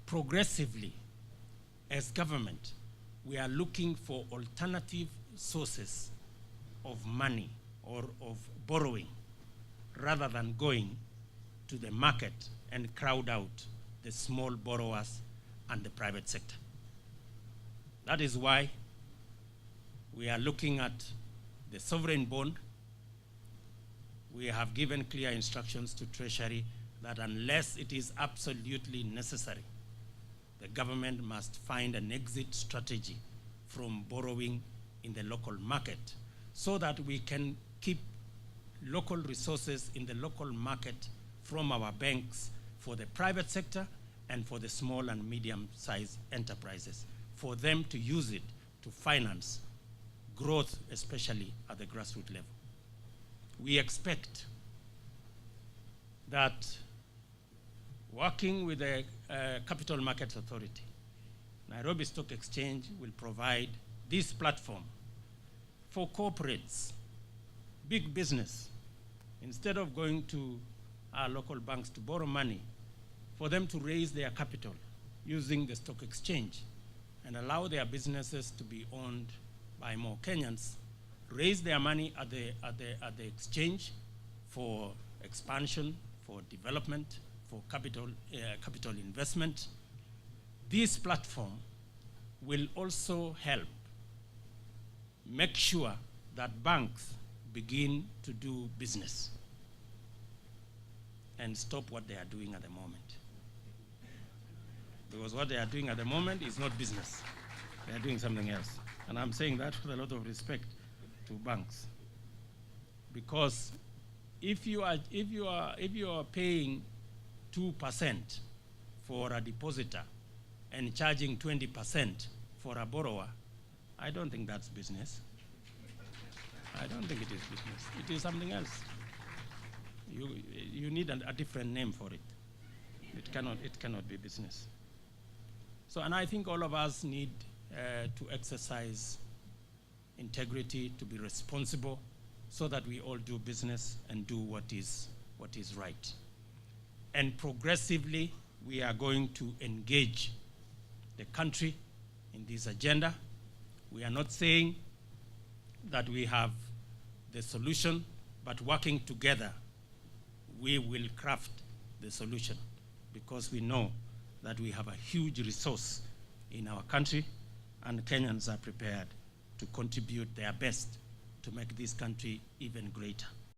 progressively, as government, we are looking for alternative sources of money or of borrowing rather than going to the market and crowd out the small borrowers and the private sector. That is why we are looking at the sovereign bond. We have given clear instructions to Treasury that unless it is absolutely necessary, the government must find an exit strategy from borrowing in the local market so that we can keep local resources in the local market from our banks for the private sector and for the small and medium-sized enterprises, for them to use it to finance growth, especially at the grassroots level. We expect that working with the Capital Markets Authority, Nairobi Stock Exchange will provide this platform for corporates, big business, instead of going to our local banks to borrow money, for them to raise their capital using the stock exchange and allow their businesses to be owned by more Kenyans, raise their money at the exchange for expansion, for development, for capital investment. This platform will also help make sure that banks begin to do business and stop what they are doing at the moment. Because what they are doing at the moment is not business. They are doing something else. And I'm saying that with a lot of respect to banks. Because if you are paying 2% for a depositor and charging 20% for a borrower, I don't think that's business. I don't think it is business. It is something else. You need a different name for it. It cannot be business. So, and I think all of us need to exercise integrity, to be responsible, so that we all do business and do what is right. And progressively, we are going to engage the country in this agenda. We are not saying that we have the solution, but working together, we will craft the solution, because we know that we have a huge resource in our country, and Kenyans are prepared to contribute their best to make this country even greater.